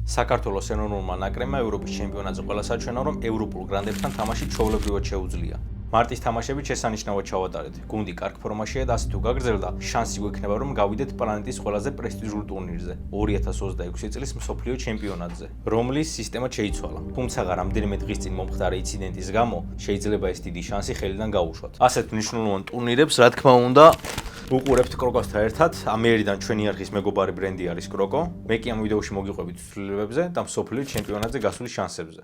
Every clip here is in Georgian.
საქართველოს ეროვნულმა ნაკრებმა ევროპის ჩემპიონატზე ყველა საჩვენა, რომ ევროპულ გრანდებთან თამაში ჩვეულებრივად შეუძლია. მარტის თამაშებით შესანიშნავად ჩავატარეთ. გუნდი კარგ ფორმაშია და ასე თუ გაგრძელდა, შანსი გვექნება, რომ გავიდეთ პლანეტის ყველაზე პრესტიჟულ ტურნირზე, 2026 წლის მსოფლიო ჩემპიონატზე, რომლის სისტემა შეიცვალა. თუმცა რამდენიმე დღის წინ მომხდარი ინციდენტის გამო შეიძლება ეს დიდი შანსი ხელიდან გაუშვათ. ასეთ მნიშვნელოვან ტურნირებს, რა თქმა უნდა, უყურებთ კროკოსთან ერთად. ამიერიდან ჩვენი არხის მეგობარი ბრენდი არის კროკო. მე კი ამ ვიდეოში მოგიყვებით ცვლილებებზე და მსოფლიო ჩემპიონატზე გასვლის შანსებზე.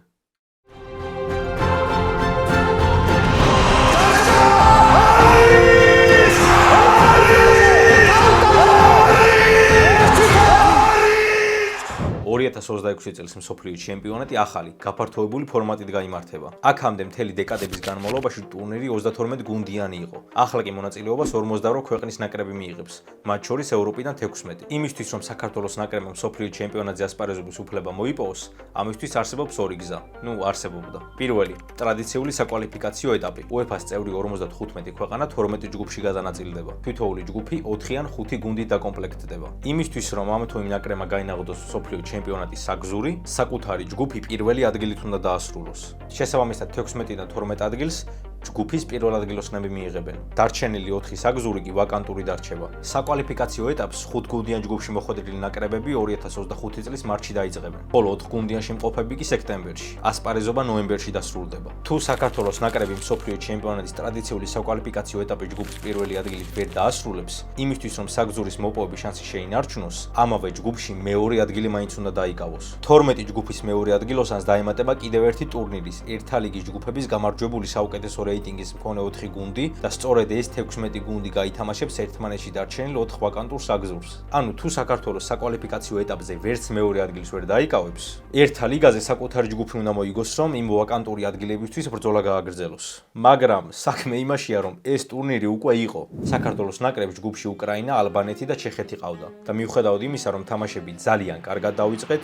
წლის მსოფლიო ჩემპიონატი ახალი, გაფართოებული ფორმატით გაიმართება. აქამდე მთელი დეკადების განმავლობაში ტურნირი 32 გუნდიანი იყო. ახლა კი მონაწილეობას 48 ქვეყნის ნაკრები მიიღებს, მათ შორის ევროპიდან 16. იმისთვის, რომ საქართველოს ნაკრებმა მსოფლიო ჩემპიონატზე ასპარეზობის უფლება მოიპოვოს, ამისთვის არსებობს ორი გზა. არსებობდა. პირველი, ტრადიციული საკვალიფიკაციო ეტაპი. UEFA-ს წევრი 55 ქვეყანა 12 ჯგუფში გადანაწილდება. თითოეული ჯგუფი 4 ან 5 გუნდით დაკომპლექტდება. იმისთვის, რომ ამ თუ იმ ნაკრებმა გაინაღდოს მსოფლიო ჩემპიონატის საგზური, საკუთარი ჯგუფი პირველი ადგილით უნდა დაასრულოს. შესაბამისად 16-დან 12 ადგილს ჯგუფის პირველ ადგილოსნები მიიღებენ. დარჩენილი 4 საგზური კი ვაკანტური დარჩება. საკვალიფიკაციო ეტაპს 5 გუნდიან ჯგუფში მოხვედრილი ნაკრებები 2025 წლის მარტში დაიწყებენ, ხოლო 4 გუნდიანში მყოფები კი სექტემბერში. ასპარეზობა ნოემბერში დასრულდება. თუ საქართველოს ნაკრები მსოფლიო ჩემპიონატის ტრადიციული საკვალიფიკაციო ეტაპის ჯგუფის პირველი ადგილით ვერ დაასრულებს, იმისთვის რომ საგზურის მოპოვების შანსი შეინარჩუნოს, ამავე ჯგუფში მეორე ადგილი მაინც უნდა დაიკავოს. 12 ჯგუფის მეორე ადგილოსანს დაემატება კიდევ ერთი ტურნირის, ერთა ლიგის ჯგუფების გამარჯვებული საუკეთესო რეიტინგის მქონე 4 გუნდი და სწორედ ეს 16 გუნდი გაითამაშებს ერთმანეთში დარჩენილ 4 ვაკანტურ საგზურს. ანუ თუ საქართველოს საკვალიფიკაციო ეტაპზე ვერც მეორე ადგილს ვერ დაიკავებს, ერთა ლიგაზე საკუთარი ჯგუფი უნდა მოიგოს, რომ იმ ვაკანტური ადგილებისთვის ბრძოლა გააგრძელოს. მაგრამ საქმე იმაშია, რომ ეს ტურნირი უკვე იყო. საქართველოს ნაკრებს ჯგუფში უკრაინა, ალბანეთი და ჩეხეთი ყავდა და მიუხედავად იმისა, რომ თამაშები ძალიან კარგად დავიწყეთ,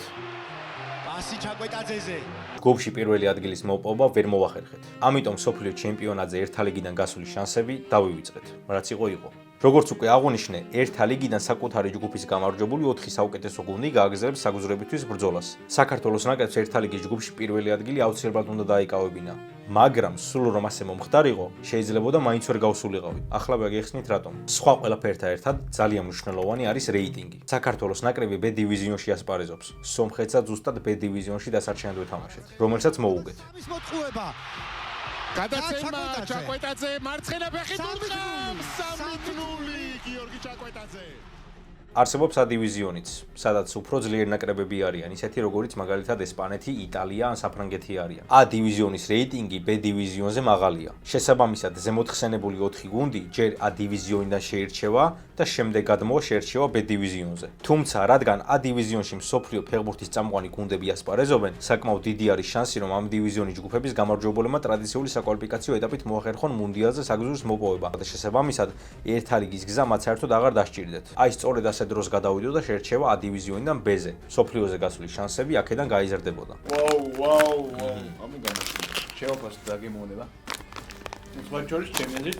ჯგუფში პირველი ადგილის მოპოვება ვერ მოვახერხეთ. ამიტომ მსოფლიო ჩემპიონატზე ერთა ლიგიდან გასვლის შანსები დავივიწყეთ, რაც იყო. როგორც უკვე აღვნიშნე, ერთა ლიგიდან საკუთარი ჯგუფის გამარჯვებული 4 საუკეთესო გუნდი გააგრძელებს საგზურებისთვის ბრძოლას. საქართველოს ნაკრებს ერთა ლიგის ჯგუფში პირველი ადგილი აუცილებლად უნდა დაიკავებინა. მაგრამ სულ რომ ასე მომხდარიყო, შეიძლებოდა მაინც ვერ გავსულიყავი. ახლა ვაგეხსნით რატომ. სხვა ყველაფერთან ერთად ძალიან მნიშვნელოვანი არის რეიტინგი. საქართველოს ნაკრები B დივიზიონში ასპარეზობს. სომხეთსაც ზუსტად B დივიზიონში დასარჩენად ვეთამაშეთ, რომელსაც მოუგეთ. გადაცემა ჩაკვეტაძე მარცხენა ფეხით ურტყამს 3-0 გიორგი ჩაკვეტაძე. არსებობს A დივიზიონიც, სადაც უფრო ძლიერი ნაკრებები არიან, ისეთი როგორიც მაგალითად ესპანეთი, იტალია ან საფრანგეთი არიან. A დივიზიონის რეიტინგი B დივიზიონზე მაღალია. შესაბამისად, ზემოთხსენებული 4 გუნდი ჯერ A დივიზიონიდან შეირჩევა და შემდეგ გადმოვა შეერჩევა B დივიზიონზე. თუმცა, რადგან A დივიზიონში მსოფლიო ფეხბურთის წამყვანი გუნდები ასპარეზობენ, საკმაოდ დიდი არის შანსი, რომ ამ დივიზიონის ჯგუფების გამარჯვებულებმა ტრადიციული საკვალიფიკაციო ეტაპით მოახერხონ მუნდიალზე საგზურის მოპოვება და შესაბამისად, ერთა ლიგის გზა მათ საერთოდ აღარ დასჭირდეთ. აი სწორედ ასე დროს გადავიდო და შეერჩევა A დივიზიონიდან B-ზე. სოფლიოზე გასვლის შანსები აქედან გაიზრდებოდა. ვაუ. ამი გამოჩნდა. შევაფასოთ დაგემოვნება. სხვა შორის ჩემენზეც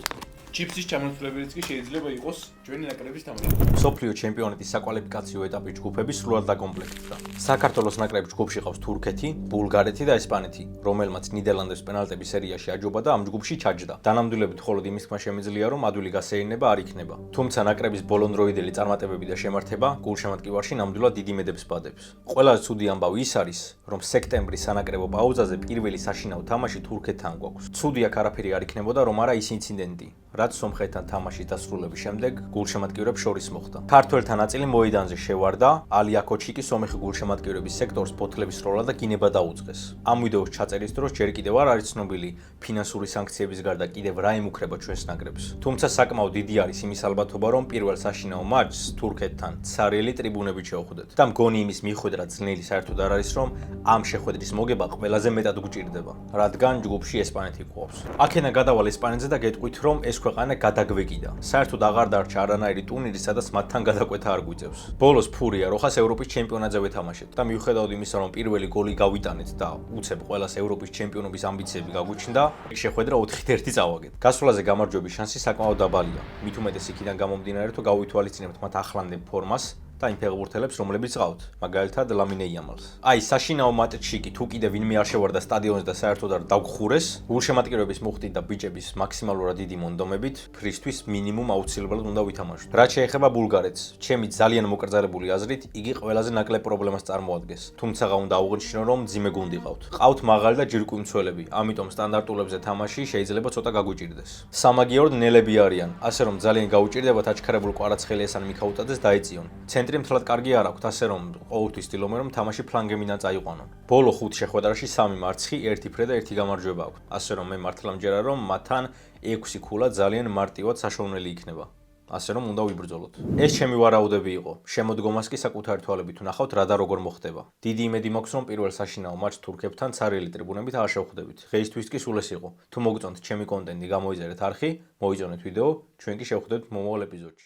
ჩიფსის ჩამოსვლებიც კი შეიძლება იყოს ჩვენი ნაკრების თამაში. მსოფლიო ჩემპიონატის საკვალიფიკაციო ეტაპის ჯგუფები სრულად დაკომპლექტდა. საქართველოს ნაკრების ჯგუფში ყავს თურქეთი, ბულგარეთი და ესპანეთი, რომელმაც ნიდერლანდებს პენალტების სერიაში აჯობა და ამ ჯგუფში ჩაჯდა. დანამდვილებით მხოლოდ იმის თქმა შემიძლია, რომ ადვილი გასეირნება არ იქნება. თუმცა ნაკრების ბოლონდროიდელი წარმატებები და შემართება გულშემატკივარში ნამდვილად დიდი მედებს ბადებს. ყველაზე ცუდი ამბავი ის არის, რომ სექტემბრის სანაკრებო პაუზაზე პირველი საშინაო თამაში თურქეთთან გვაქვს. ცუდი აქ არაფერი არ იქნებოდა, რომ არა ის ინციდენტი, რაც სომხეთთან თამაშის დასრულების შემდეგ გულშემატკივრებს შორის მოხდა. ქართველთა ნაწილი მოედანზე შევარდა, ალიაკოჩი კი სომეხი გულშემატკივრების სექტორს ფოთლების როლა და გინება დაუწყეს. ამ ვიდეოს ჩაწერის დროს ჯერ კიდევ არ არის ცნობილი ფინანსური სანქციების გარდა კიდევ რა ემუქრება ჩვენს ნაკრებს. თუმცა საკმაოდ დიდი არის იმის ალბათობა, რომ პირველ საშინაო მატჩს თურქეთთან ცარიელი ტრიბუნებით შევხვდეთ. და მგონი იმის მიხვედრა ძნელი საერთოდ არ არის, რომ ამ შეხვედრის მოგება ყველაზე მეტად გვჭირდება, რადგან ჯგუფში ესპანეთი გვყავს. აქედან გადავალ ესპანეთზე და გეტყვით, რომ ეს ქვეყანა გადაგვეკიდა. საერთოდ აღარ დარჩა არანაირი ტურნირი, სადაც მათთან გადაკვეთა არ გვიწევს. ბოლოს ფურია როხას ევროპის ჩემპიონატზე ვეთამაშეთ და მიუხედავად იმისა, რომ პირველი გოლი გავიტანეთ და უცებ ყველას ევროპის ჩემპიონობის ამბიციები გაგვიჩნდა, შეხვედრა 4-1 წავაგეთ. გასვლაზე გამარჯვების შანსი საკმაოდ დაბალია. მით უმეტეს იქიდან გამომდინარე, თუ გავითვალისწინებთ მათ ახლანდელ ფორმას და იმ ფეხბურთელებს, რომლებიც ყავთ, მაგალითად ლამინე იამალს. აი, საშინაო მატჩში კი თუ კიდე ვინმე არ შევარდა სტადიონზე და საერთოდ არ დაგხურეს, გულშემატკივრების მუხტით და ბიჭების მაქსიმალურად დიდი მონდომებით, ფრისთვის მინიმუმ აუცილებლად უნდა ვითამაშოთ. რაც შეეხება ბულგარეთს, ჩემი ძალიან მოკრძალებული აზრით, იგი ყველაზე ნაკლებ პრობლემას წარმოადგენს. თუმცა უნდა აუღნიშნო, რომ მძიმე გუნდი ყავთ. ყავთ მაღალი და ჯირკვი მცველები, ამიტომ სტანდარტულებზე თამაში შეიძლება ცოტა გაგუჭირდეს. სამაგიეროდ ნელები არიან, ასე რომ ძალიან გაუჭირდებათ აჩქარებულ კვარაცხელიას ან მიქაუტაძეს დაეწიონ. ცენტრი მთლად კარგი არ აქვთ, ასე რომ ყოველთვის ცდილობენ რომ თამაში ფლანგებიდან წაიყვანონ. ბოლო 5 შეხვედრაში 3 მარცხი, 1 ფრე და 1 გამარჯვება აქვთ. ასე რომ მე მართლა მჯერა რომ მათთან 6 ქულა ძალიან მარტივად საშუალებელი იქნება. ასე რომ უნდა ვიბრძოლოთ. ეს ჩემი ვარაუდები იყო. შემოდგომას კი საკუთარი თვალებით ვნახავთ რა და როგორ მოხდება. დიდი იმედი მაქვს რომ პირველ საშინაო მატჩს თურქებთან ცარიელი ტრიბუნებით არ შევხვდებით. დღეისთვის კი სულ ეს იყო. თუ მოგწონთ ჩემი კონტენტი, გამოიწერეთ არხი, მოიწონეთ ვიდეო, ჩვენ კი შევხვდებით მომავალ ეპიზოდში.